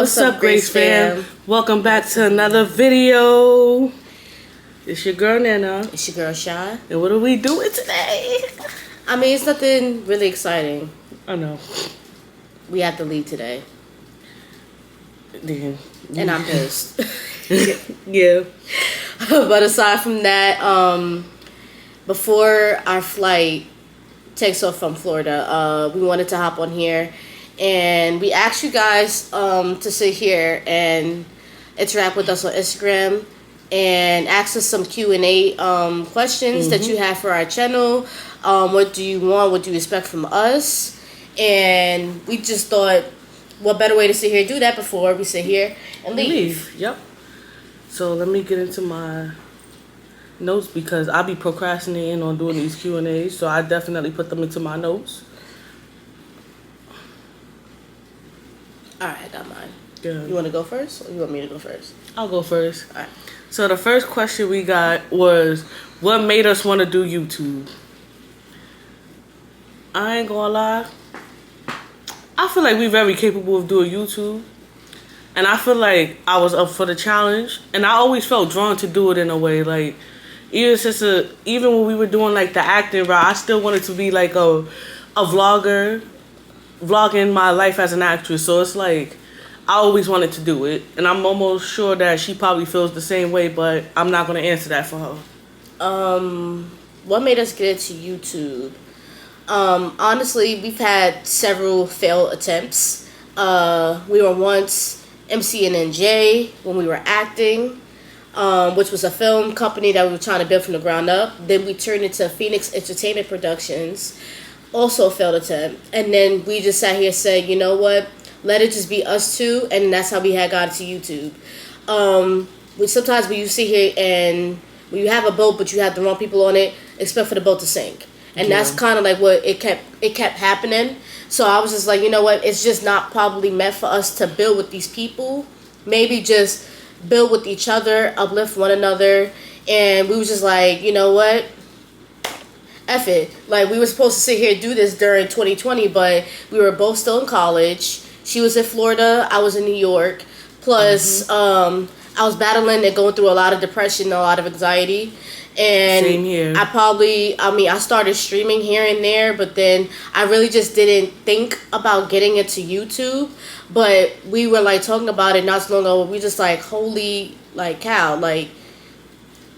What's up, Grace fam? Welcome back to another video. It's your girl, Nana. It's your girl, Shy. And what are we doing today? I mean, it's nothing really exciting. I know. We have to leave today. Damn. And I'm pissed. Yeah. But aside from that, before our flight takes off from Florida, we wanted to hop on here. And we asked you guys to sit here and interact with us on Instagram and ask us some Q&A questions that you have for our channel. What do you want? What do you expect from us? And we just thought, what better way to sit here and do that before we sit here and leave? Yep. So let me get into my notes because I be procrastinating on doing these Q&As. So I definitely put them into my notes. All right, I got mine. Yeah. You want to go first or you want me to go first? I'll go first. All right. So the first question we got was, what made us want to do YouTube? I ain't gonna lie. I feel like we're very capable of doing YouTube. And I feel like I was up for the challenge. And I always felt drawn to do it in a way. Like, even when we were doing like the acting route, I still wanted to be like a vlogger, vlogging my life as an actress. So it's like, I always wanted to do it. And I'm almost sure that she probably feels the same way, but I'm not going to answer that for her. What made us get into YouTube? Honestly, we've had several failed attempts. We were once MCNNJ when we were acting, which was a film company that we were trying to build from the ground up. Then we turned into Phoenix Entertainment Productions, also a failed attempt. And then we just sat here and said, you know what? Let it just be us two, and that's how we had got into YouTube. Sometimes when you sit here and when you have a boat but you have the wrong people on it, expect for the boat to sink. And that's kind of like what it kept happening. So I was just like, you know what? It's just not probably meant for us to build with these people. Maybe just build with each other, uplift one another. And we was just like, you know what? F it. Like, we were supposed to sit here and do this during 2020, but we were both still in college. She was in Florida. I was in New York. Plus, I was battling and going through a lot of depression, a lot of anxiety. And same here. I started streaming here and there, but then I really just didn't think about getting into YouTube. But we were like talking about it not so long ago. We just like, holy like cow, like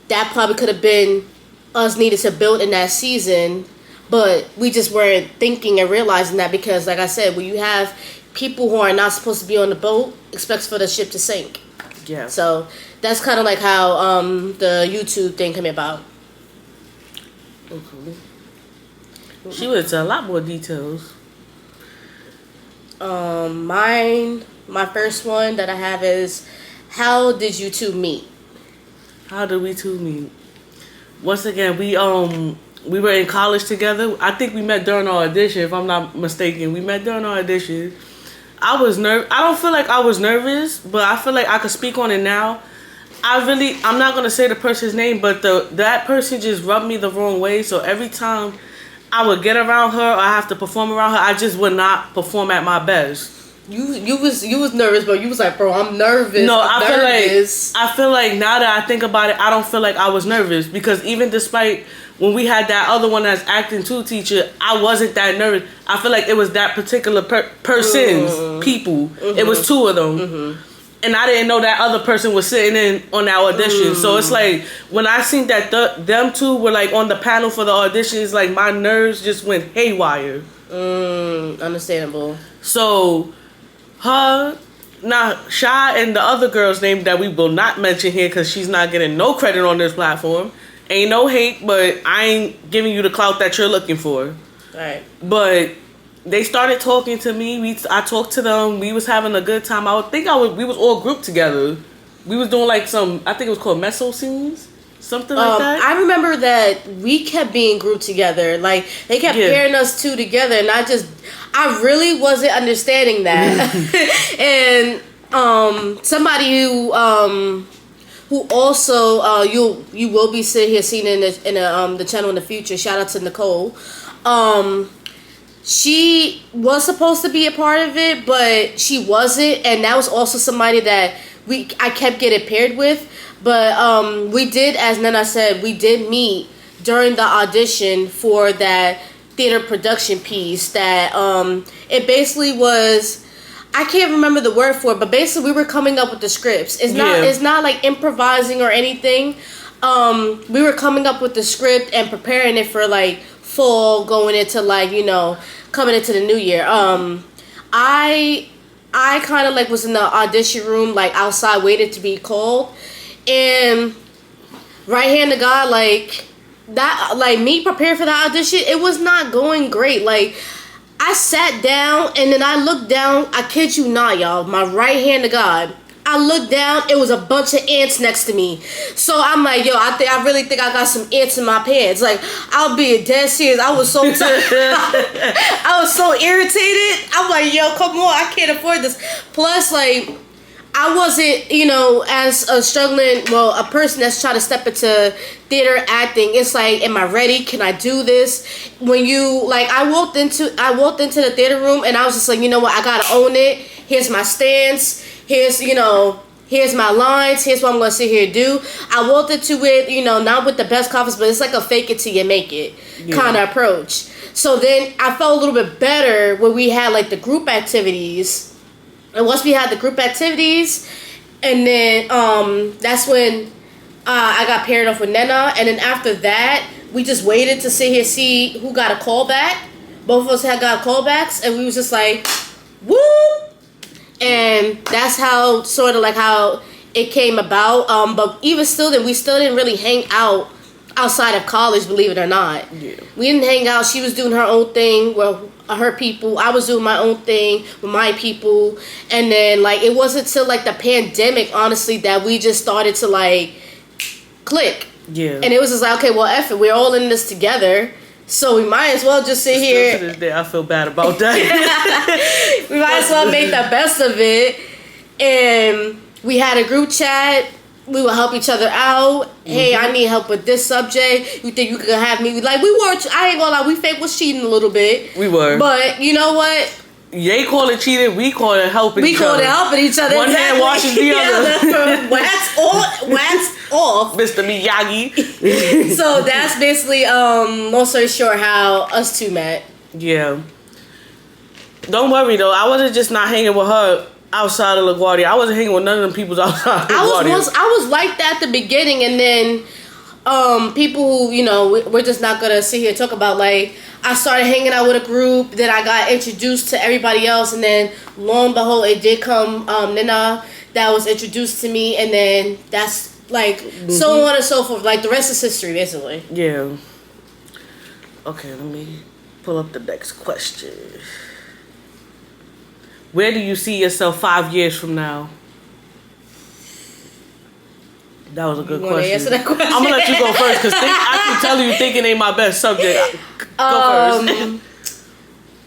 that probably could have been us needed to build in that season, but we just weren't thinking and realizing that because, like I said, when you have people who are not supposed to be on the boat, expects for the ship to sink. Yeah. So that's kind of like how the YouTube thing came about. Okay. She went into a lot more details. My first one that I have is, how did you two meet? How did we two meet? Once again, we were in college together. I think we met during our audition, if I'm not mistaken. We met during our audition. I was I don't feel like I was nervous, but I feel like I could speak on it now. I'm not going to say the person's name, but that person just rubbed me the wrong way. So every time I would get around her or I have to perform around her, I just would not perform at my best. You was nervous, but you was like, bro, I'm nervous. No, I feel like now that I think about it, I don't feel like I was nervous because even despite when we had that other one that's acting too teacher, I wasn't that nervous. I feel like it was that particular person's people. It was two of them. And I didn't know that other person was sitting in on that audition. So it's like, when I seen that them two were like on the panel for the auditions, like my nerves just went haywire. Understandable. So Shy and the other girl's name that we will not mention here because she's not getting no credit on this platform. Ain't no hate, but I ain't giving you the clout that you're looking for. Right. But they started talking to me. I talked to them. We was having a good time. We was all grouped together. We was doing like I think it was called meso scenes. Something like that. I remember that we kept being grouped together. Like, they kept pairing us two together, and I really wasn't understanding that. And somebody who also you will be sitting here seeing in the channel in the future. Shout out to Nicole. she was supposed to be a part of it, but she wasn't, and that was also somebody that I kept getting paired with. But we did, as Nana said, we did meet during the audition for that theater production piece. That it basically was, I can't remember the word for it, but basically we were coming up with the scripts. It's not like improvising or anything. We were coming up with the script and preparing it for like fall, going into like, you know, coming into the new year. I kind of like was in the audition room, like outside, waited to be called, and right hand to God, like that, like me prepared for the audition, it was not going great. Like I sat down and then I looked down. I kid you not, y'all. My right hand to God. I looked down, it was a bunch of ants next to me. So I'm like, yo, I really think I got some ants in my pants. Like, I'll be dead serious. I was so I was so irritated. I'm like, yo, come on, I can't afford this. Plus, like, I wasn't, you know, as a a person that's trying to step into theater acting. It's like, am I ready? Can I do this? When you, like, I walked into the theater room and I was just like, you know what, I gotta own it. Here's my stance. Here's my lines. Here's what I'm going to sit here and do. I walked into it, you know, not with the best confidence, but it's like a fake it till you make it kind of approach. So then I felt a little bit better when we had like the group activities. And once we had the group activities, and then that's when I got paired off with Nena. And then after that, we just waited to sit here, see who got a call back. Both of us had got callbacks, and we was just like, woo! And that's how, sort of like how it came about. But even still, then we still didn't really hang out outside of college, believe it or not. Yeah. We didn't hang out. She was doing her own thing with her people. I was doing my own thing with my people. And then, like, it wasn't till, like, the pandemic, honestly, that we just started to, like, click. Yeah. And it was just like, okay, well, F it. We're all in this together. So we might as well just sit here. To this day, I feel bad about that. We might as well make the best of it. And we had a group chat. We would help each other out. Mm-hmm. Hey, I need help with this subject. You think you could have me? Like, we were, I ain't gonna lie, we fake was cheating a little bit. We were. But you know what? They call it cheating. We call it helping each other. We call it helping each other. One hand washes the other. Wax off. Mr. Miyagi. So that's basically, long story short, how us two met. Yeah. Don't worry, though. I wasn't just not hanging with her outside of LaGuardia. I wasn't hanging with none of them people outside of LaGuardia. I was like that at the beginning, and then people who, you know, we're just not going to sit here and talk about, like, I started hanging out with a group, then I got introduced to everybody else, and then lo and behold, it did come Nina that was introduced to me, and then that's like so on and so forth. Like the rest is history, basically. Yeah. Okay, let me pull up the next question. Where do you see yourself 5 years from now? That was a good question. Answer that question? I'm gonna let you go first because I can tell you thinking ain't my best subject. Go first.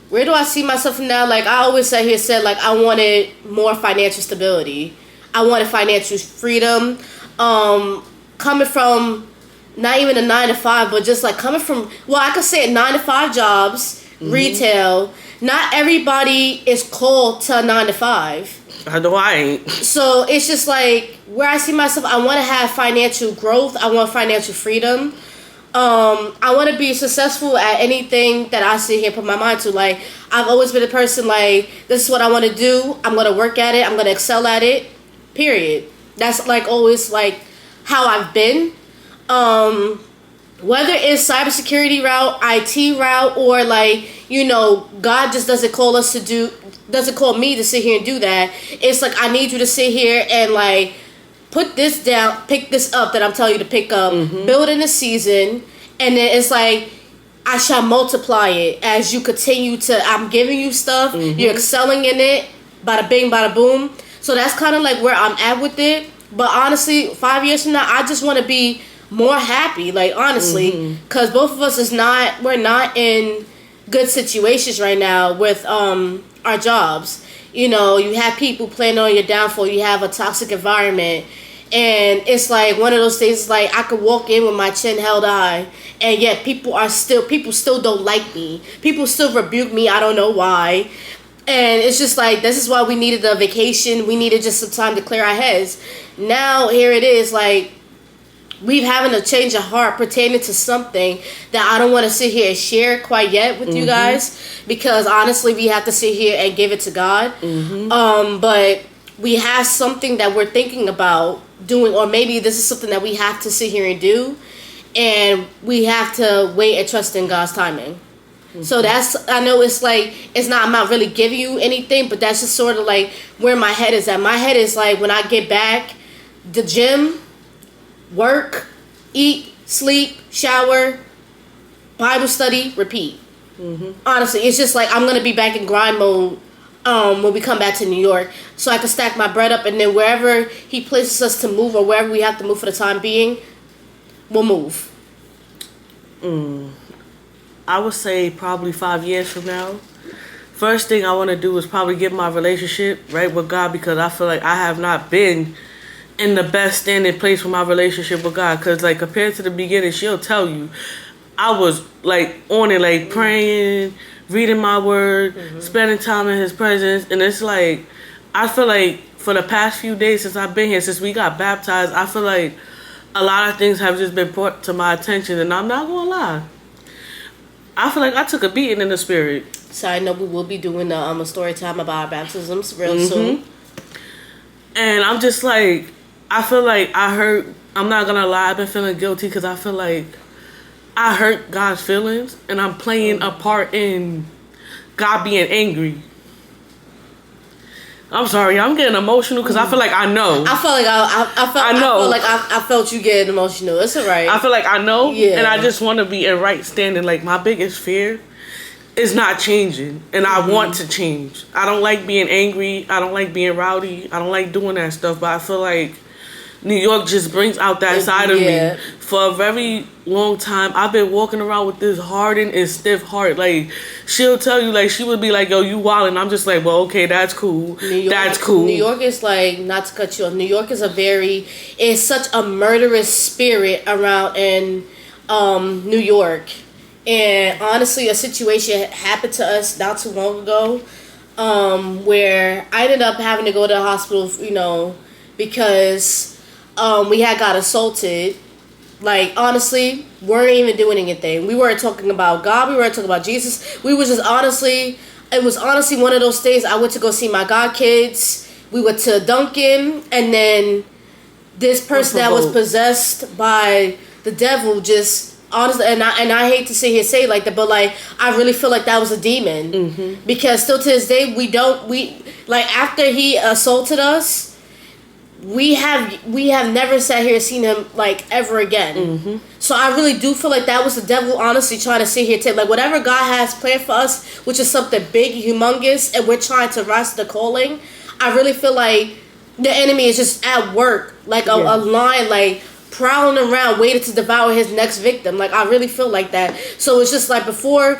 Where do I see myself now? Like I always said like I wanted more financial stability. I wanted financial freedom. Coming from not even a 9-to-5, but just like coming from, well, I could say 9-to-5 jobs, retail. Not everybody is called to a 9-to-5. I know I ain't. So it's just like where I see myself, I want to have financial growth. I want financial freedom. I want to be successful at anything that I sit here and put my mind to. Like, I've always been a person, like, this is what I want to do. I'm going to work at it. I'm going to excel at it. Period. That's, like, always, like, how I've been. Whether it's cybersecurity route, IT route, or, like, you know, God just doesn't call me to sit here and do that. It's like, I need you to sit here and, like, put this down, pick this up that I'm telling you to pick up, build in a season, and then it's like, I shall multiply it as you continue to, I'm giving you stuff, you're excelling in it, bada bing, bada boom. So that's kind of like where I'm at with it. But honestly, 5 years from now, I just want to be more happy, like honestly, because both of us we're not in good situations right now with our jobs. You know, you have people planning on your downfall, you have a toxic environment. And it's like one of those things, like I could walk in with my chin held high, and yet people still don't like me. People still rebuke me. I don't know why. And it's just like, this is why we needed a vacation. We needed just some time to clear our heads. Now here it is, like, we've having a change of heart pertaining to something that I don't want to sit here and share quite yet with you guys, because honestly we have to sit here and give it to God. But we have something that we're thinking about doing, or maybe this is something that we have to sit here and do, and we have to wait and trust in God's timing. So that's, I know it's like, it's not, I'm not really giving you anything, but that's just sort of like where my head is at. My head is like, when I get back, the gym, work, eat, sleep, shower, Bible study, repeat. Honestly, it's just like I'm going to be back in grind mode when we come back to New York, so I can stack my bread up, and then wherever he places us to move, or wherever we have to move for the time being, we'll move. I would say probably 5 years from now. First thing I want to do is probably get my relationship right with God, because I feel like I have not been in the best standing place with my relationship with God. Because like compared to the beginning, she'll tell you I was like on it, like praying, reading my word, spending time in his presence. And it's like, I feel like for the past few days since I've been here, since we got baptized, I feel like a lot of things have just been brought to my attention. And I'm not gonna lie, I feel like I took a beating in the spirit. So I know we will be doing a story time about our baptisms real soon. And I'm just like, I feel like I'm not gonna lie, I've been feeling guilty because I feel like I hurt God's feelings, and I'm playing a part in God being angry. I'm sorry, I'm getting emotional because I feel like I know. I feel like I felt you getting emotional. It's alright. I feel like I know, and I just want to be in right standing. Like, my biggest fear is not changing, and I want to change. I don't like being angry. I don't like being rowdy. I don't like doing that stuff. But I feel like New York just brings out that side of me. For a very long time, I've been walking around with this hardened and stiff heart. Like, she'll tell you, like, she would be like, yo, you wildin'. I'm just like, well, okay, that's cool. That's cool. New York is like, not to cut you off, New York is it's such a murderous spirit around in New York. And honestly, a situation happened to us not too long ago, where I ended up having to go to the hospital, because we had got assaulted. Like, honestly, we weren't even doing anything. We weren't talking about God. We weren't talking about Jesus. We was just it was honestly one of those days I went to go see my god kids. We went to Dunkin', and then this person that was possessed by the devil just, honestly, and I hate to sit here and say it like that, but like, I really feel like that was a demon. Because still to this day, after he assaulted us, we have never sat here and seen him like ever again. So I really do feel like that was the devil honestly trying to sit here and like, whatever God has planned for us, which is something big, humongous, and we're trying to rise to the calling. I really feel like the enemy is just at work, like a lion, like prowling around, waiting to devour his next victim. Like, I really feel like that. So it's just like, before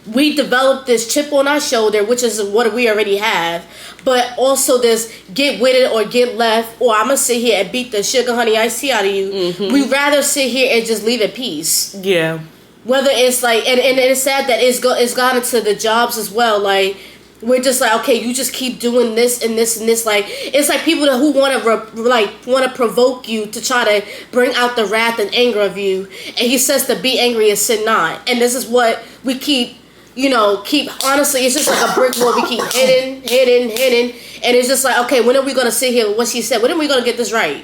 we developed this chip on our shoulder, which is what we already have, but also this get with it or get left, or I'm gonna sit here and beat the sugar honey iced tea out of you. We'd rather sit here and just leave at peace. Whether it's like, and it's sad that it's gone into the jobs as well. Like, we're just like, okay, you just keep doing this and this and this. Like, it's like people who want to provoke you to try to bring out the wrath and anger of you. And he says to be angry and sin not. And this is what we keep honestly, it's just like a brick wall. We keep hitting. And it's just like, okay, when are we going to sit here with what she said? When are we going to get this right?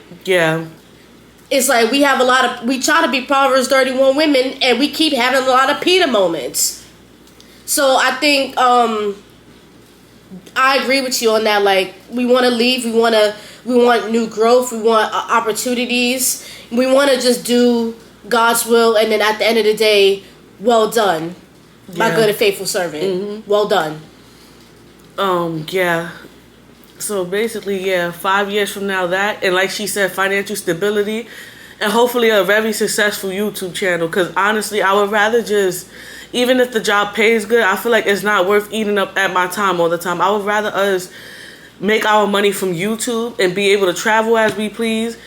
It's like, we try to be Proverbs 31 women, and we keep having a lot of Peter moments. So I think, I agree with you on that. Like, we want to leave. We want new growth. We want opportunities. We want to just do God's will. And then at the end of the day, well done, my good and faithful servant. Well done. So basically, 5 years from now, that, and like she said, financial stability, and hopefully a very successful YouTube channel. Because honestly, I would rather just, even if the job pays good, I feel like it's not worth eating up at my time all the time. I would rather us make our money from YouTube and be able to travel as we please,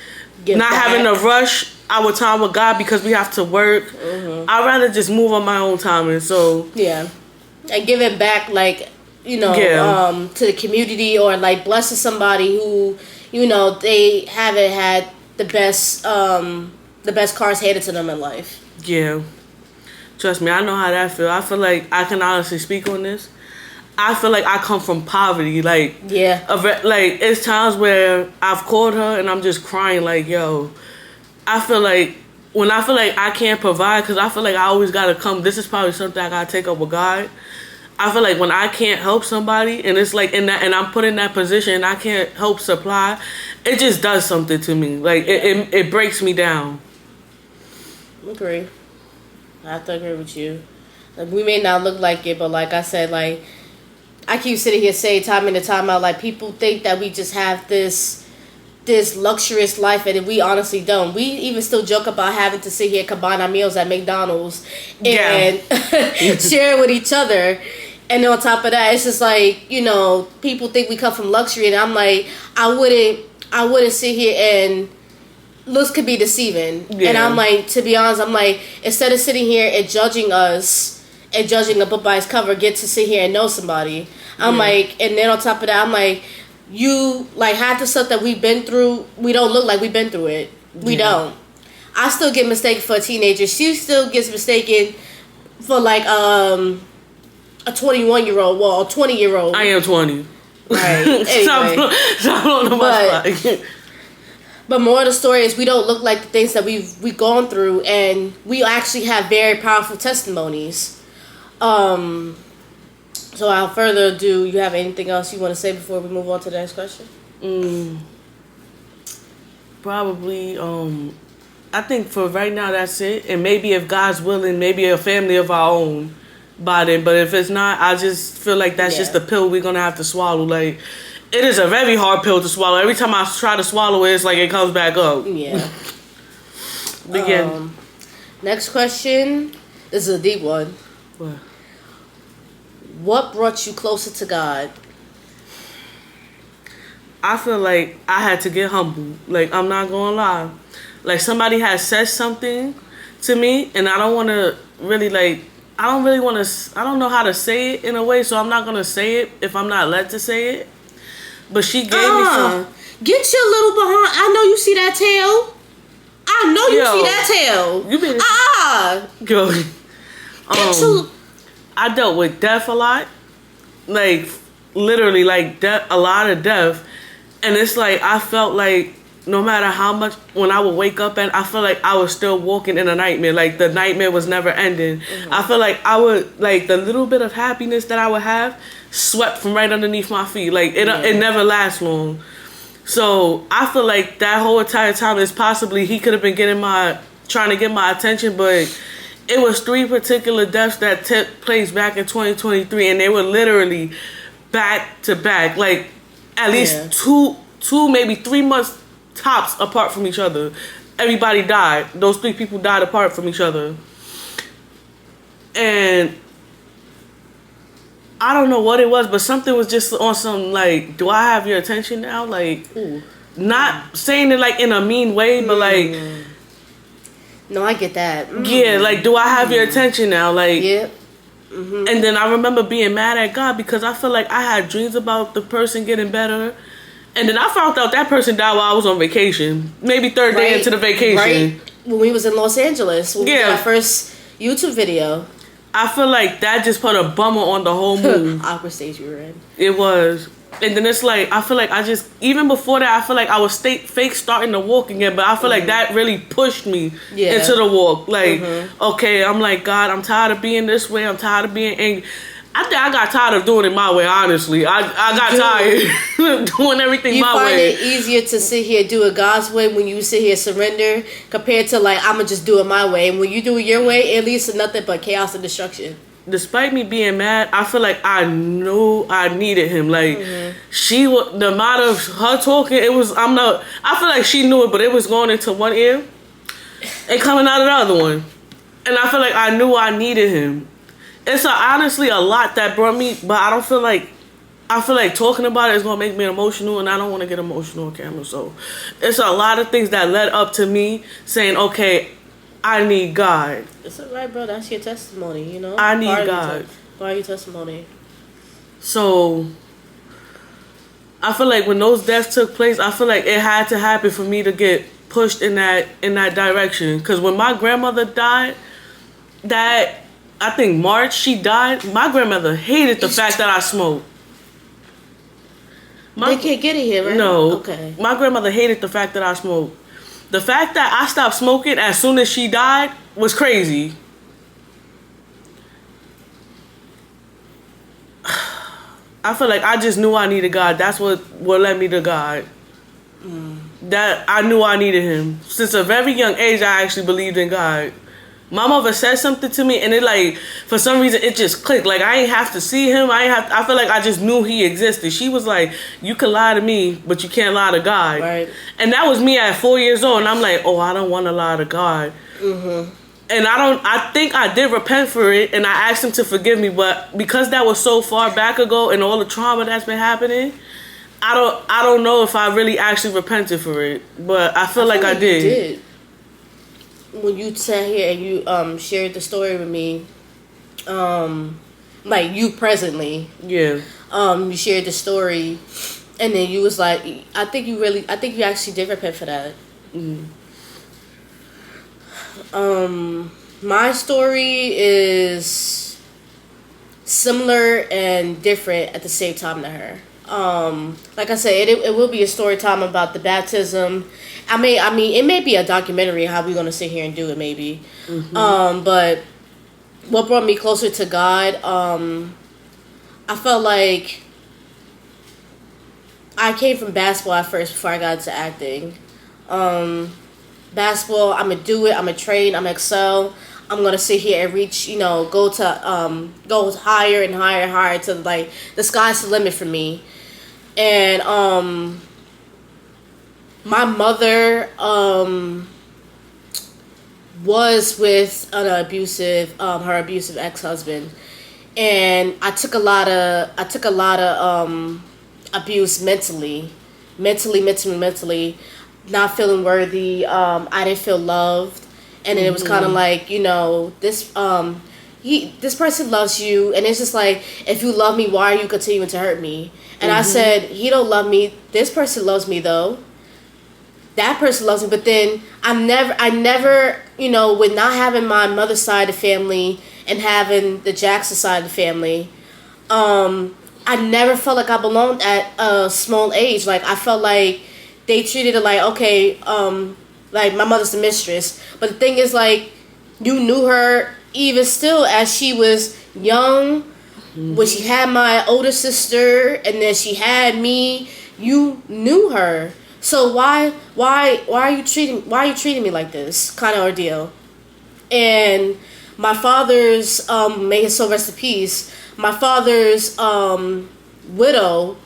not having to rush our time with God because we have to work. I'd rather just move on my own time, and so and giving back, like, you know, to the community, or like blessing somebody who, you know, they haven't had the best cards handed to them in life. Yeah, trust me, I know how that feel. I feel like I can honestly speak on this. I feel like I come from poverty. Like, like, it's times where I've called her and I'm just crying like, yo, I feel like when I feel like I can't provide, because I feel like I always got to come, this is probably something I got to take up with God. I feel like when I can't help somebody, and it's like in that, and I'm put in that position and I can't help supply, it just does something to me. Like, it breaks me down. Agree. I have to agree with you. Like, we may not look like it, but like I said, like, I keep sitting here saying time in and time out, like, people think that we just have this luxurious life, and we honestly don't. We even still joke about having to sit here and combine our meals at McDonald's and share it with each other. And on top of that, it's just like, you know, people think we come from luxury, and I'm like, I wouldn't sit here, and looks could be deceiving. And I'm like, to be honest, I'm like, instead of sitting here and judging us and judging a book by its cover, get to sit here and know somebody. I'm like, and then on top of that, I'm like, you, like, half the stuff that we've been through, we don't look like we've been through it. We don't. I still get mistaken for a teenager. She still gets mistaken for, like, a 21-year-old, well, a 20-year-old. I am 20. Right. Anyway. so I don't know much. But more of the story is we don't look like the things that we've gone through, and we actually have very powerful testimonies. So without further ado, you have anything else you want to say before we move on to the next question? Probably, I think for right now that's it. And maybe if God's willing, maybe a family of our own by then. But if it's not, I just feel like that's just the pill we're going to have to swallow. Like, it is a very hard pill to swallow. Every time I try to swallow it, it's like it comes back up. Yeah. Begin. Next question. This is a deep one. What brought you closer to God? I feel like I had to get humble. Like, I'm not going to lie. Like, somebody has said something to me, and I don't want to really, like, I don't know how to say it in a way, so I'm not going to say it if I'm not led to say it. But she gave me some. Get your little behind. I know you see that tail. I know you see that tail. You been Go. I dealt with death a lot. Like, literally, like, a lot of death. And it's like, I felt like no matter how much, when I would wake up, and I feel like I was still walking in a nightmare. Like, the nightmare was never ending. I feel like I would, like, the little bit of happiness that I would have swept from right underneath my feet. Like, it never lasts long. So I feel like that whole entire time is possibly he could have been trying to get my attention, but it was 3 particular deaths that took place back in 2023, and they were literally back to back, like at least two, maybe 3 months tops apart from each other. Everybody died. Those 3 people died apart from each other. And I don't know what it was, but something was just on some, like, do I have your attention now? Like, not saying it, like, in a mean way, but, like... No, I get that. Yeah, like, do I have your attention now? Like... Yep. And then I remember being mad at God because I feel like I had dreams about the person getting better. And then I found out that person died while I was on vacation. Maybe third day into the vacation. Right. When we was in Los Angeles. When we did our first YouTube video. I feel like that just put a bummer on the whole move. Awkward stage we were in. It was. And then it's like, I feel like I just, even before that, I feel like I was fake starting to walk again. But I feel like that really pushed me into the walk. Like, okay, I'm like, God, I'm tired of being this way. I'm tired of being angry. I think I got tired of doing it my way, honestly. I got tired of doing everything my way. You find it easier to sit here and do it God's way when you sit here and surrender compared to, like, I'm going to just do it my way. And when you do it your way, it leads to nothing but chaos and destruction. Despite me being mad, I feel like I knew I needed him. Like, the amount of her talking, I feel like she knew it, but it was going into one ear and coming out of the other one. And I feel like I knew I needed him. It's honestly a lot that brought me, but I don't feel like I feel like talking about it is gonna make me emotional, and I don't want to get emotional on camera. So, it's a lot of things that led up to me saying, "Okay, I need God." It's alright, bro. That's your testimony. You know. I need God. Part of your testimony. So, I feel like when those deaths took place, I feel like it had to happen for me to get pushed in that direction. Because when my grandmother died, that I think March she died. My grandmother hated the fact that I smoked. They can't get it here, right? No. Okay. My grandmother hated the fact that I smoked. The fact that I stopped smoking as soon as she died was crazy. I feel like I just knew I needed God. That's what led me to God. That I knew I needed Him. Since a very young age, I actually believed in God. My mother said something to me, and it like, for some reason, it just clicked. Like, I ain't have to see Him. I feel like I just knew He existed. She was like, you can lie to me, but you can't lie to God. Right. And that was me at 4 years old, and I'm like, oh, I don't want to lie to God. Mm-hmm. And I think I did repent for it, and I asked Him to forgive me, but because that was so far back ago and all the trauma that's been happening, I don't know if I really actually repented for it, but I feel like I did. You did. When you sat here and you shared the story with me, like you presently, Yeah. you shared the story, and then you was like, I think you actually did repent for that. Mm-hmm. My story is similar and different at the same time to her. Like I said, it will be a story time about the baptism. I mean, it may be a documentary. How we gonna sit here and do it? Maybe. Mm-hmm. But what brought me closer to God? I felt like I came from basketball at first before I got into acting. Basketball, I'm gonna do it. I'm gonna train. I'm gonna excel. I'm gonna sit here and reach. Go higher and higher and higher to like the sky's the limit for me. And my mother was with her abusive ex-husband, and I took a lot of abuse mentally, not feeling worthy. I didn't feel loved, and then it was kind of like this person loves you, and it's just like, if you love me, why are you continuing to hurt me? And I said, he don't love me. This person loves me though. That person loves me, but then I never, with not having my mother's side of the family and having the Jackson side of the family, I never felt like I belonged at a small age. Like, I felt like they treated it like, okay, like my mother's the mistress. But the thing is, like, you knew her even still as she was young, when she had my older sister, and then she had me. You knew her. So why are you treating me like this kind of ordeal? And my father's may his soul rest in peace. My father's widow,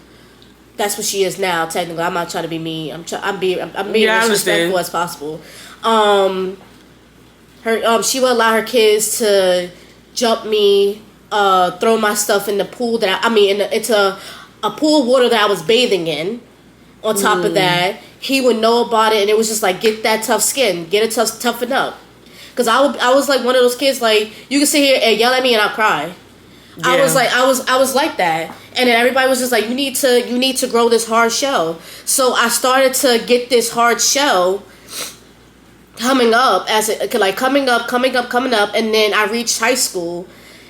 that's what she is now. Technically, I'm not trying to be mean. I'm being as respectful as possible. She would allow her kids to jump me, throw my stuff in the pool into a pool of water that I was bathing in. On top of that, he would know about it, and it was just like, get that tough skin, toughen up. Because I was like one of those kids, like, you can sit here and yell at me and I'll cry. Yeah. I was like that, and then everybody was just like, you need to grow this hard shell. So I started to get this hard shell coming up, coming up, and then I reached high school.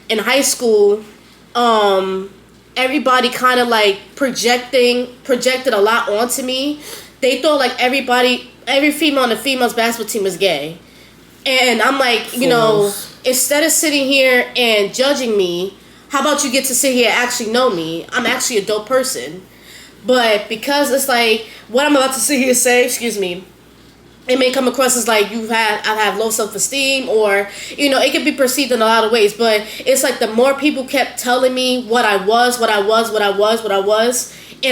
In high school, everybody kind of like projected a lot onto me. They thought like every female on the females basketball team was gay. And I'm like, instead of sitting here and judging me, how about you get to sit here and actually know me? I'm actually a dope person. But because it's like, what I'm about to sit here and say, excuse me, it may come across as like I have low self-esteem, or it can be perceived in a lot of ways. But it's like the more people kept telling me what I was, and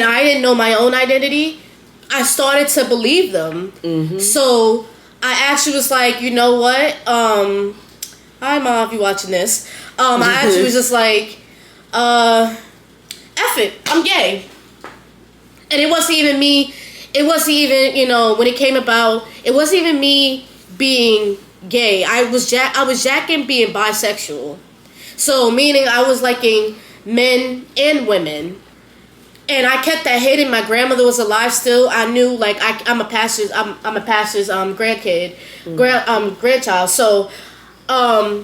I didn't know my own identity, I started to believe them. Mm-hmm. So I actually was like, you know what? Hi, Mom, if you watching this. I actually was just like, F F it, I'm gay. And it wasn't even me. It wasn't even, when it came about, it wasn't even me being gay. I was jacking being bisexual. So meaning I was liking men and women. And I kept that hidden. My grandmother was alive still. I knew like I'm a pastor's grandkid, grandchild. So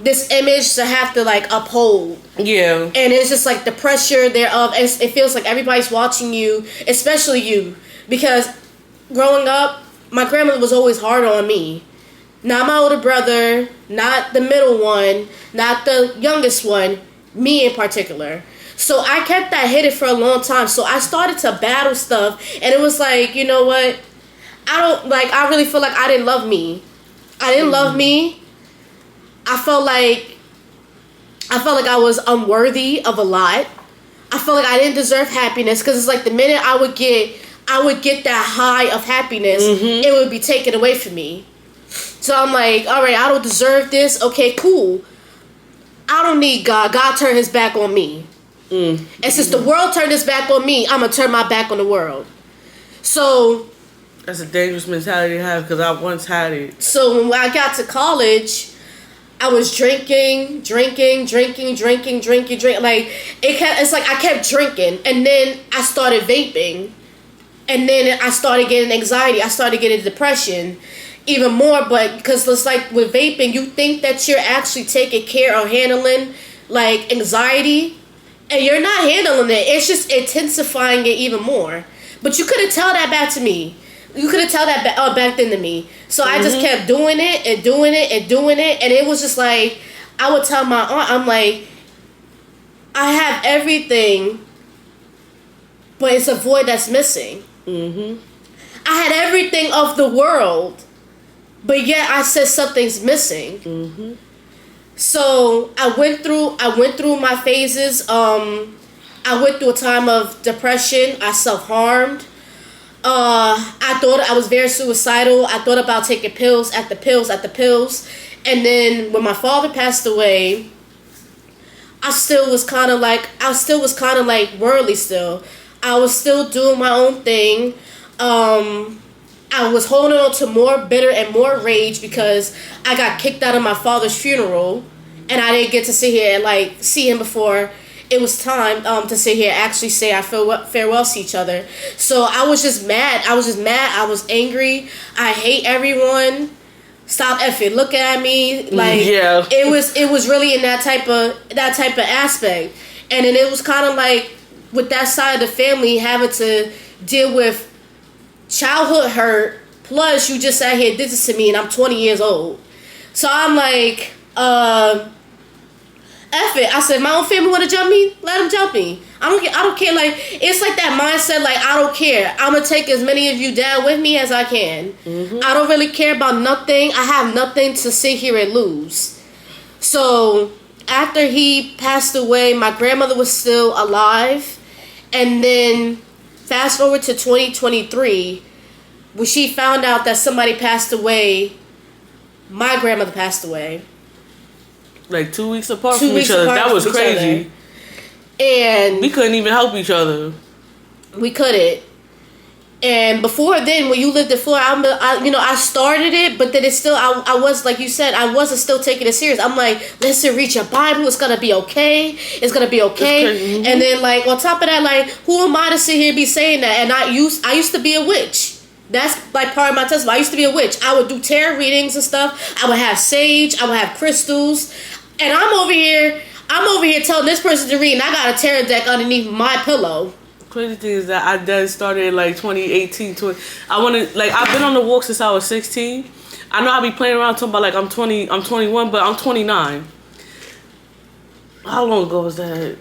this image to have to like uphold. Yeah. And it's just like the pressure thereof. It feels like everybody's watching you, especially you. Because growing up, my grandmother was always hard on me. Not my older brother, not the middle one, not the youngest one, me in particular. So I kept that hidden for a long time. So I started to battle stuff. And it was like, you know what? I really feel like I didn't love me. I didn't love me. I felt like I was unworthy of a lot. I felt like I didn't deserve happiness. Because it's like the minute I would get that high of happiness, it would be taken away from me. So I'm like, all right, I don't deserve this. Okay, cool. I don't need God. God turned his back on me. And since the world turned its back on me, I'm going to turn my back on the world. So... That's a dangerous mentality to have because I once had it. So when I got to college, I was drinking. Like, it's like I kept drinking. And then I started vaping. And then I started getting anxiety. I started getting depression. Even more, but because it's like with vaping, you think that you're actually taking care of handling like anxiety, and you're not handling it. It's just intensifying it even more. But you couldn't tell that back to me. You couldn't tell that back then to me. So I just kept doing it and doing it and doing it, and it was just like I would tell my aunt, I'm like, I have everything, but it's a void that's missing. I had everything of the world. But yet I said something's missing. So I went through my phases. I went through a time of depression. I self-harmed. I thought I was very suicidal. I thought about taking pills after pills. And then when my father passed away, I still was kind of like worldly still. I was still doing my own thing. I was holding on to more bitter and more rage because I got kicked out of my father's funeral, and I didn't get to sit here and like see him before it was time to sit here and actually say our farewells to each other. So I was just mad. I was angry. I hate everyone. Stop effing looking at me. Like it was really in that type of aspect. And then it was kind of like with that side of the family having to deal with childhood hurt, plus you just sat here and did this to me, and I'm 20 years old. So I'm like, F it. I said, my own family want to jump me? Let them jump me. I don't care. Like, it's like that mindset, like, I don't care. I'm going to take as many of you down with me as I can. I don't really care about nothing. I have nothing to sit here and lose. So after he passed away, my grandmother was still alive. And then fast forward to 2023, when she found out that somebody passed away, my grandmother passed away. Like 2 weeks apart from each other. That was crazy. And we couldn't even help each other. We couldn't. And before then, when you lived in Florida, I started it, but then it's still, I was, like you said, I wasn't still taking it serious. I'm like, listen, read your Bible. It's going to be okay. It's going to be okay. And then, like, on top of that, like, who am I to sit here and be saying that? And I used to be a witch. That's, like, part of my testimony. I used to be a witch. I would do tarot readings and stuff. I would have sage. I would have crystals. And I'm over here telling this person to read, and I got a tarot deck underneath my pillow. Crazy thing is that I done started in like 2018. I've been on the walk since I was 16. I know I be playing around talking about like I'm 21, but I'm 29. How long ago was that?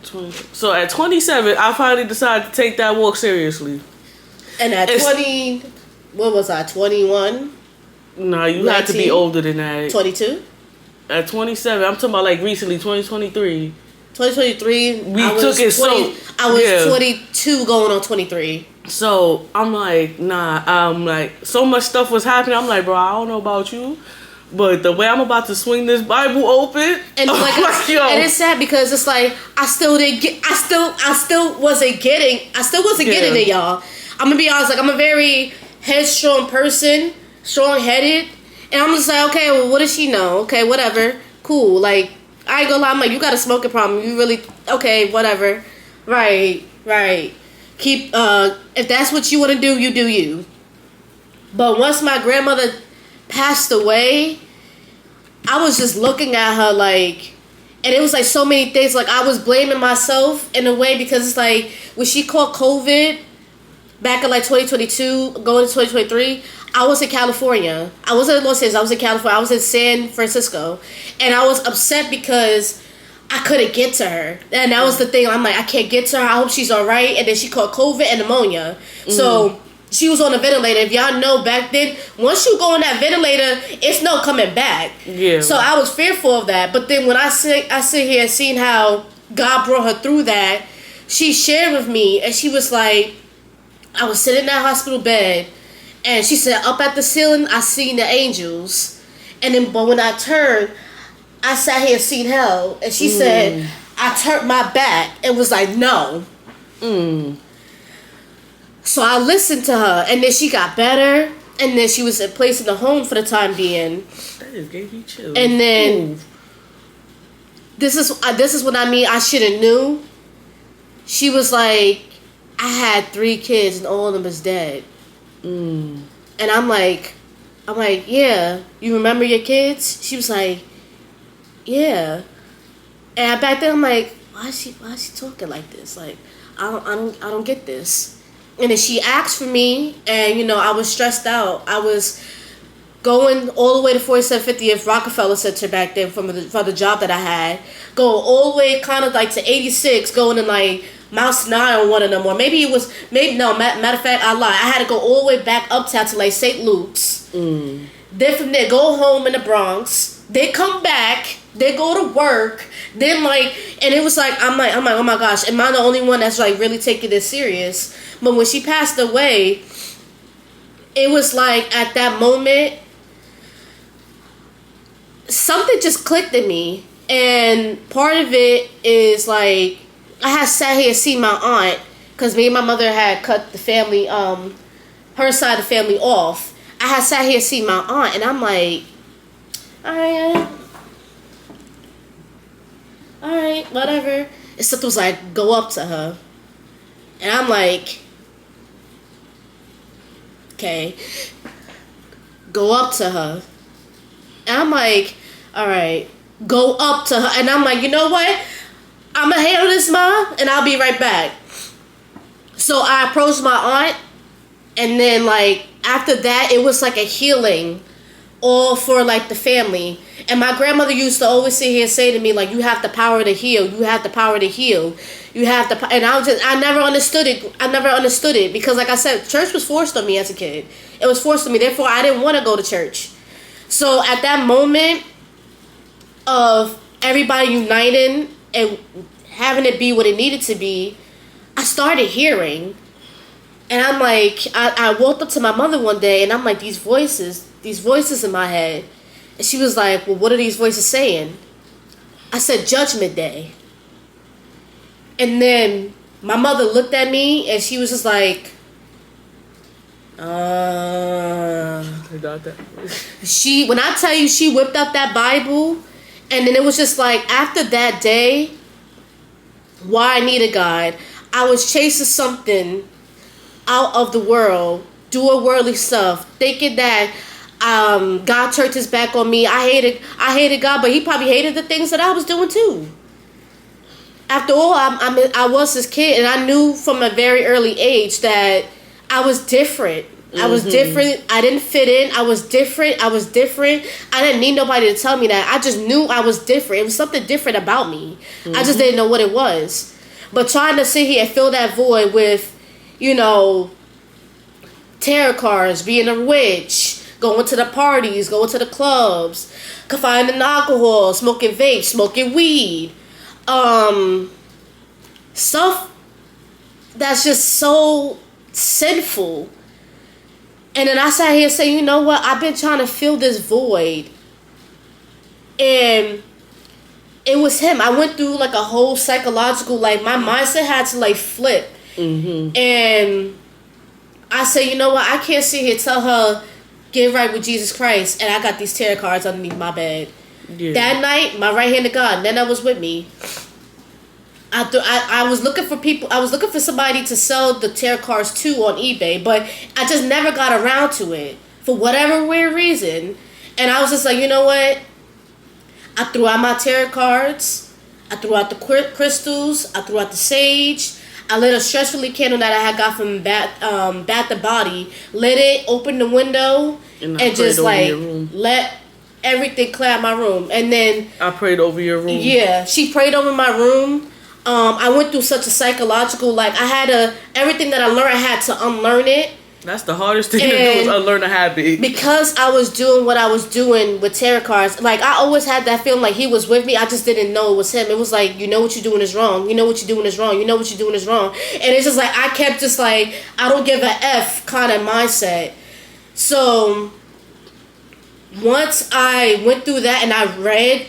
So at 27, I finally decided to take that walk seriously. And at 20, what was I, 21? No, you 19? Had to be older than that. 22? At 27, I'm talking about like recently, 2023. 2023, I was 22 going on 23. So I'm like, nah, so much stuff was happening. I'm like, bro, I don't know about you, But the way I'm about to swing this Bible open, and and it's sad because it's like I still wasn't getting it, y'all. I'm gonna be honest, like I'm a very headstrong person, strong headed, and I'm just like, okay, well, what does she know? Okay, whatever, cool. Like I ain't gonna lie, I'm like, you got a smoking problem. You really okay? Whatever, right. Keep if that's what you want to do, you do you. But once my grandmother passed away, I was just looking at her like, and it was like so many things. Like I was blaming myself in a way because it's like when she caught COVID back in like 2022, going to 2023, I was in California. I wasn't in Los Angeles. I was in California. I was in San Francisco, and I was upset because I couldn't get to her. And that was the thing. I'm like, I can't get to her. I hope she's all right. And then she caught COVID and pneumonia. So she was on a ventilator. If y'all know, back then, once you go on that ventilator, it's no coming back. Yeah. So I was fearful of that. But then when I sit here and seen how God brought her through that, she shared with me, and she was like, I was sitting in that hospital bed, and she said, up at the ceiling, I seen the angels. And then, but when I turned, I sat here and seen hell. And she said, I turned my back and was like, no. So I listened to her, and then she got better, and then she was placed in the home for the time being. That just gave me chills. And then this is what I mean. I should have knew. She was like, I had 3 kids, and all of them is dead. And I'm like, yeah. You remember your kids? She was like, yeah. And back then I'm like, why is she talking like this? Like, I don't get this. And then she asked for me, and I was stressed out. I was going all the way to 4750th Rockefeller Center back then for the job that I had. Going all the way kind of like to 86, going in like Mount Sinai on one of them, or matter of fact, I lied. I had to go all the way back uptown to like St. Luke's. Then from there, go home in the Bronx. They come back. They go to work. Then and it was like I'm like, oh my gosh, am I the only one that's like really taking this serious? But when she passed away, it was like at that moment, something just clicked in me, and part of it is like I had sat here and seen my aunt, because me and my mother had cut the family, her side of the family off. I had sat here and seen my aunt, and I'm like, all right, whatever. And something was like, go up to her. And I'm like, okay, go up to her. And I'm like, all right, go up to her. And I'm like, you know what? I'm going to handle this, Ma, and I'll be right back. So I approached my aunt, and then after that, it was like a healing all for the family. And my grandmother used to always sit here and say to me, you have the power to heal. You have the power to heal. You have the, and I never understood it. I never understood it because, like I said, church was forced on me as a kid. It was forced on me. Therefore, I didn't want to go to church. So at that moment of everybody uniting and having it be what it needed to be, I started hearing. And I'm like, I woke up to my mother one day, and I'm like, these voices in my head. And she was like, well, what are these voices saying? I said, Judgment Day. And then my mother looked at me, and she was just like, when I tell you, she whipped up that Bible, and then it was just like, after that day, why I needed God, I was chasing something out of the world, doing worldly stuff, thinking that God turned his back on me. I hated God, but he probably hated the things that I was doing too. After all, I was this kid, and I knew from a very early age that I was different. I was different. I didn't fit in. I was different. I didn't need nobody to tell me that. I just knew I was different. It was something different about me. I just didn't know what it was. But trying to sit here and fill that void with, tarot cards, being a witch, going to the parties, going to the clubs, finding alcohol, smoking vape, smoking weed, stuff that's just so sinful. And then I sat here and said, you know what? I've been trying to fill this void And it was him. I went through like a whole psychological, like my mindset had to like flip. And I said, you know what? I can't sit here tell her get right with Jesus Christ, and I got these tarot cards underneath my bed. Yeah. That night, my right hand of God, Nana was with me. I was looking for people. I was looking for somebody to sell the tarot cards to on eBay, but I just never got around to it for whatever weird reason. And I was just like, you know what? I threw out my tarot cards. I threw out the crystals. I threw out the sage. I lit a stress relief candle that I had got from Bath and Body. Lit it, opened the window, and just like let everything clear out my room. And then I prayed over your room. Yeah, she prayed over my room. I went through such a psychological, like everything that I learned, I had to unlearn it. That's the hardest thing to do is unlearn a habit. Because I was doing what I was doing with tarot cards, like I always had that feeling like he was with me. I just didn't know it was him. It was like, you know what you're doing is wrong. You know what you're doing is wrong. You know what you're doing is wrong. And it's just like I kept just like I don't give a F kind of mindset. So once I went through that and I read,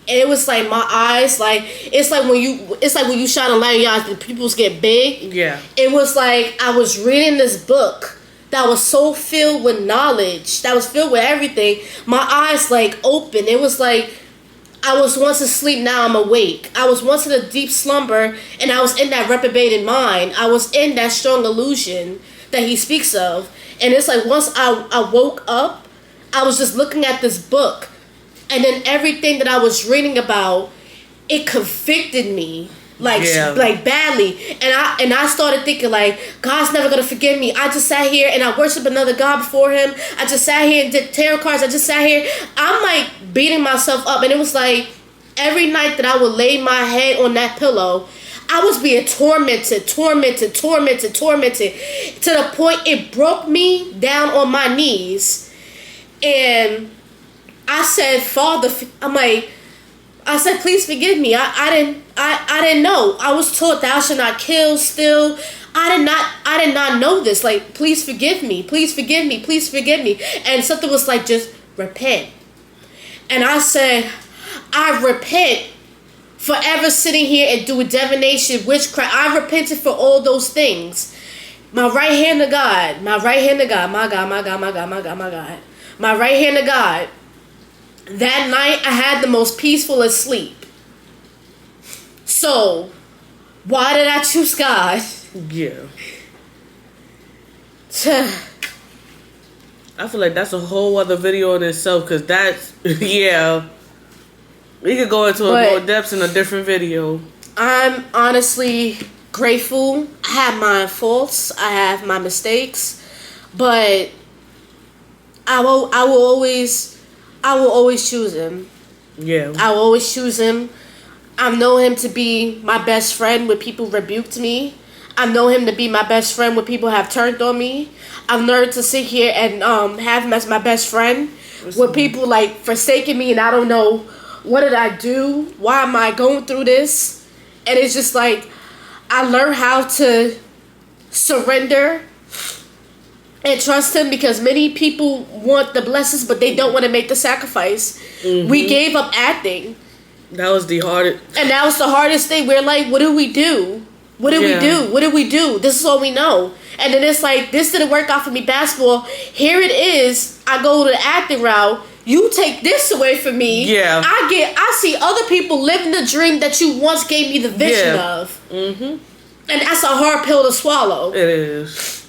it was like my eyes, like it's like when you shine a light in your eyes, the pupils get big. Yeah. It was like I was reading this book that was so filled with knowledge, that was filled with everything. My eyes like open. It was like I was once asleep, now I'm awake. I was once in a deep slumber, and I was in that reprobated mind. I was in that strong illusion that he speaks of. And it's like once I woke up, I was just looking at this book. And then everything that I was reading about, it convicted me like badly. And I started thinking like, God's never gonna forgive me. I just sat here and I worshiped another God before him. I just sat here and did tarot cards. I just sat here. I'm like beating myself up. And it was like every night that I would lay my head on that pillow, I was being tormented to the point it broke me down on my knees. And I said, Father, I said, please forgive me. I didn't know. I was taught thou shalt not kill, steal. I did not know this. Like, please forgive me. Please forgive me. Please forgive me. And something was like, just repent. And I said, I repent for ever sitting here and doing divination, witchcraft. I repented for all those things. My right hand of God, my right hand of God, my God, my God, my God, my God, my God. My right hand of God. That night, I had the most peaceful of sleep. So, why did I choose God? Yeah. I feel like that's a whole other video in itself, because that's, yeah. We could go into more depths in a different video. I'm honestly grateful. I have my faults. I have my mistakes. But I will always choose him. Yeah. I will always choose him. I know him to be my best friend when people rebuked me. I know him to be my best friend when people have turned on me. I've learned to sit here and have him as my best friend when people like forsaken me and I don't know what did I do? Why am I going through this? And it's just like I learned how to surrender and trust him, because many people want the blessings, but they don't want to make the sacrifice. Mm-hmm. We gave up acting. That was the hardest. And that was the hardest thing. We're like, what do we do? What do we do? What do we do? This is all we know. And then it's like, this didn't work out for me, basketball. Here it is. I go to the acting route. You take this away from me. Yeah. I see other people living the dream that you once gave me the vision of. Mm-hmm. And that's a hard pill to swallow. It is.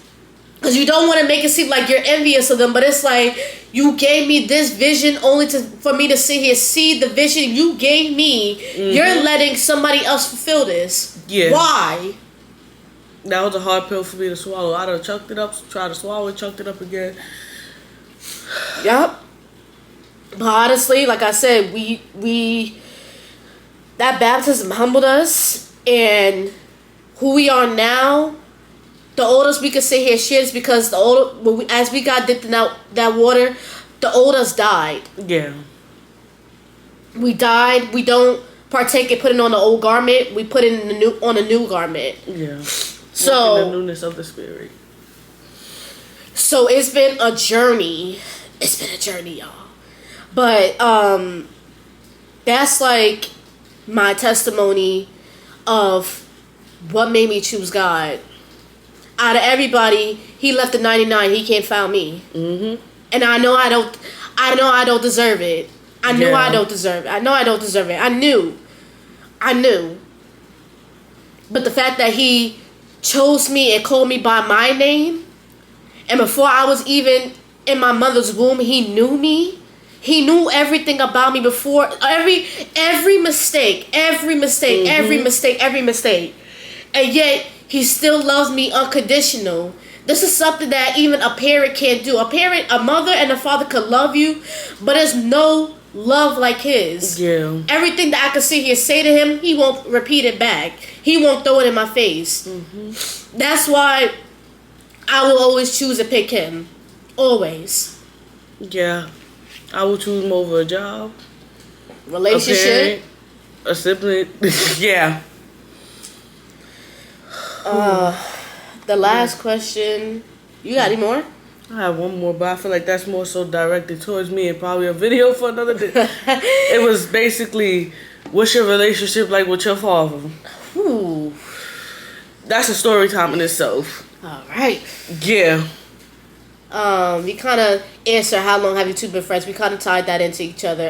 Because you don't want to make it seem like you're envious of them, but it's like, you gave me this vision only for me to sit here, see the vision you gave me. Mm-hmm. You're letting somebody else fulfill this. Yeah. Why? That was a hard pill for me to swallow. I done chucked it up, tried to swallow it, chucked it up again. Yep. But honestly, like I said, we that baptism humbled us, and who we are now, the oldest we could sit here shit is because as we got dipped in that water, the oldest died. Yeah. We died. We don't partake in putting on the old garment. We put it on a new garment. Yeah. So walk in the newness of the spirit. So it's been a journey. It's been a journey, y'all. But that's like my testimony of what made me choose God. Out of everybody, he left the 99. He can't found me. Mm-hmm. And I know I don't deserve it. I know I don't deserve it. I know I don't deserve it. I knew. But the fact that he chose me and called me by my name, and before I was even in my mother's womb, he knew me. He knew everything about me before every mistake, and yet he still loves me unconditional. This is something that even a parent can't do. A mother and a father could love you, but there's no love like his. Yeah. Everything that I can sit here say to him, he won't repeat it back. He won't throw it in my face. Mm-hmm. That's why I will always choose to pick him. Always. Yeah. I will choose him over a job, relationship, a sibling. Yeah. The last question. You got any more? I have one more, but I feel like that's more so directed towards me and probably a video for another day. It was basically, what's your relationship like with your father? Ooh. That's a story time in itself. All right. Yeah. We kind of answer how long have you two been friends. We kind of tied that into each other,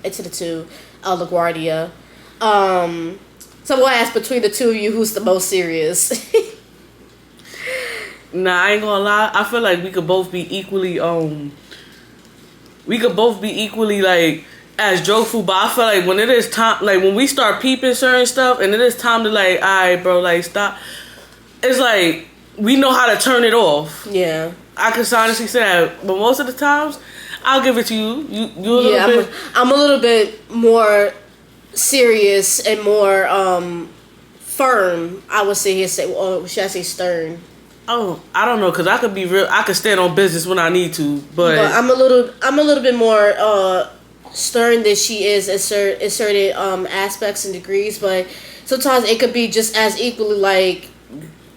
into the two, LaGuardia. So we'll ask between the two of you who's the most serious. Nah, I ain't gonna lie. I feel like we could both be equally, like, as jokeful, but I feel like when it is time, like, when we start peeping certain stuff and it is time to, like, alright, bro, like, stop. It's like, we know how to turn it off. Yeah. I can honestly say that, but most of the times, I'll give it to you. You a little bit. I'm a little bit more serious and more firm. I would say or should I say stern? Oh, I don't know, cause I could be real. I could stand on business when I need to, but I'm a little bit more stern than she is in certain aspects and degrees. But sometimes it could be just as equally like.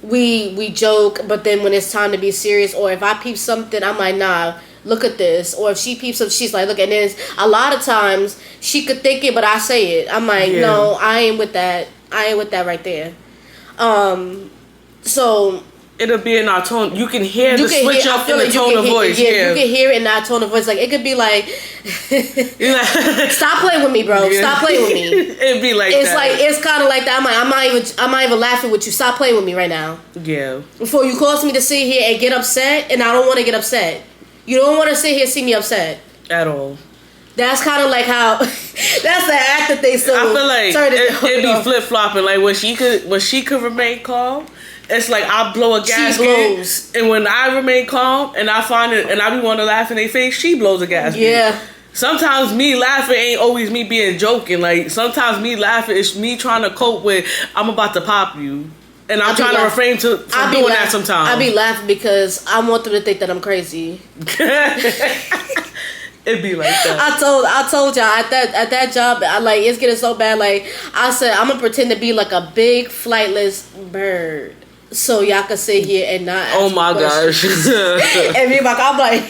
We joke, but then when it's time to be serious, or if I peep something, I'm like, nah, look at this. Or if she peeps something, she's like, look at this. A lot of times, she could think it, but I say it. I'm like, no, I ain't with that. I ain't with that right there. So it'll be in our tone. You can hear the switch up in the tone of voice. Yeah, you can hear it in our tone of voice. Like, it could be like, stop playing with me, bro. Yeah. Stop playing with me. It'd be like it's that. like, it's kind of like that. I'm not even laughing with you. Stop playing with me right now. Yeah. Before you cause me to sit here and get upset, and I don't want to get upset. You don't want to sit here and see me upset. At all. That's kind of like how, that's the act that they so. I feel like it'd be flip-flopping. Like, when she could remain calm, it's like I blow a gasket, and when I remain calm and I find it, and I be want to laugh in their face, she blows a gasket. Yeah. Sometimes me laughing ain't always me being joking. Like, sometimes me laughing is me trying to cope with, I'm about to pop you, and I'm trying to refrain from doing that sometimes. I be laughing because I want them to think that I'm crazy. It'd be like that. I told y'all at that job, it's getting so bad. Like, I said, I'm gonna pretend to be like a big flightless bird. So y'all can sit here and not ask oh my gosh. And me back, I'm like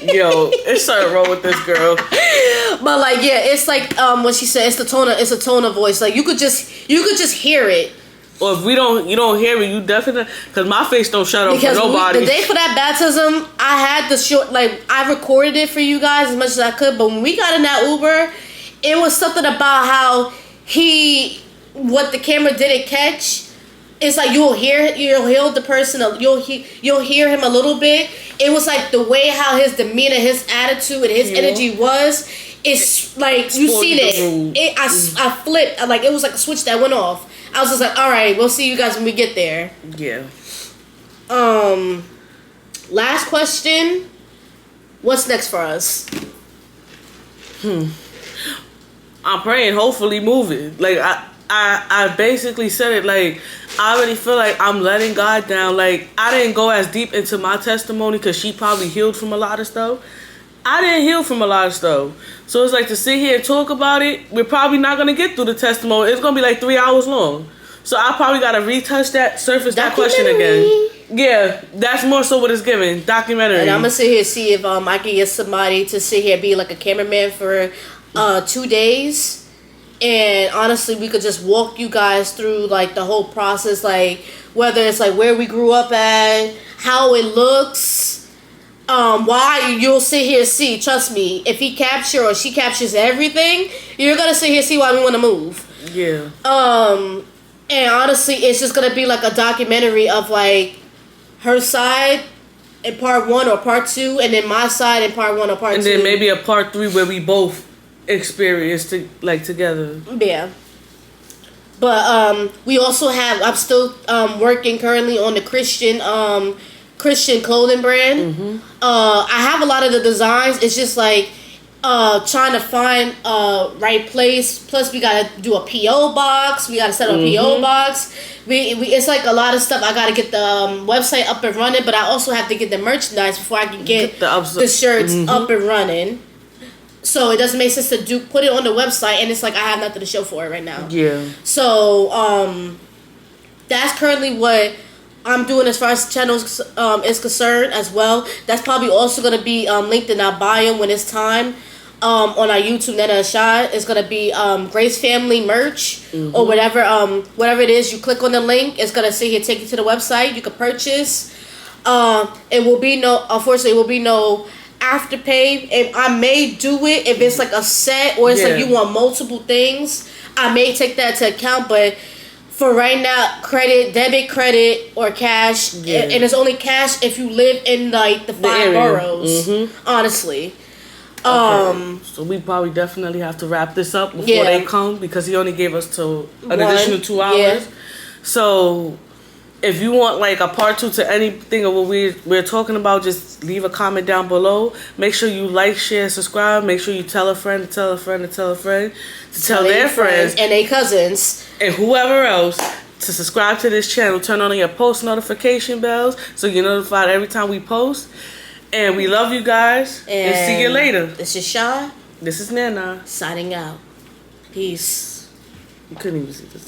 yo, it's something wrong with this girl. But like, yeah, it's like what she said, it's a tone of voice. Like, you could just hear it. Or if you don't hear it, you definitely, because my face don't shut up for nobody. The day for that baptism, I had I recorded it for you guys as much as I could, but when we got in that Uber, it was something about how what the camera didn't catch. It's like you'll hear the person, you'll hear him a little bit. It was like the way how his demeanor, his attitude, and his energy was. It's like you see it. I flipped. Like, it was like a switch that went off. I was just like, all right, we'll see you guys when we get there. Yeah. Last question. What's next for us? I'm praying, hopefully moving. Like, I basically said it, like, I already feel like I'm letting God down. Like, I didn't go as deep into my testimony because she probably healed from a lot of stuff. I didn't heal from a lot of stuff. So it's like, to sit here and talk about it, we're probably not going to get through the testimony. It's going to be like 3 hours long. So I probably got to retouch that question again. Yeah, that's more so what it's giving. Documentary. And I'm going to sit here and see if I can get somebody to sit here and be like a cameraman for 2 days. And honestly, we could just walk you guys through like the whole process, like whether it's like where we grew up at, how it looks, why you'll sit here and see. Trust me, if he capture or she captures everything, you're gonna sit here and see why we want to move. Yeah. And honestly, it's just gonna be like a documentary of like her side in part 1 or part 2, and then my side in part 1 or part 2. And then maybe a part 3 where we both experienced it like together. Yeah. But we also have. I'm still working currently on the Christian clothing brand. Mm-hmm. I have a lot of the designs. It's just like trying to find right place. Plus, we gotta do a PO box. We gotta set up a PO box. We it's like a lot of stuff. I gotta get the website up and running, but I also have to get the merchandise before I can get the shirts up and running. So it doesn't make sense to put it on the website, and it's like I have nothing to show for it right now. Yeah. So that's currently what I'm doing as far as the channel is concerned as well. That's probably also gonna be linked in our bio when it's time. On our YouTube, Nana Shot, it's gonna be Grace Family merch or whatever it is. You click on the link, it's gonna say here, take you to the website. You can purchase. It will be unfortunately, it will be no Afterpay. And I may do it if it's like a set or it's like you want multiple things. I may take that into account, but for right now, debit, credit, or cash, and it's only cash if you live in like the 5 boroughs. Honestly. Okay. So we probably definitely have to wrap this up before they come, because he only gave us till an additional 2 hours. Yeah. So if you want like a part 2 to anything of what we're talking about, just leave a comment down below. Make sure you like, share, subscribe. Make sure you tell a friend to tell a friend to tell a friend to tell their friends and their cousins and whoever else to subscribe to this channel. Turn on your post notification bells so you're notified every time we post. And we love you guys. And see you later. This is Shaw. This is Nana. Signing out. Peace. You couldn't even see this.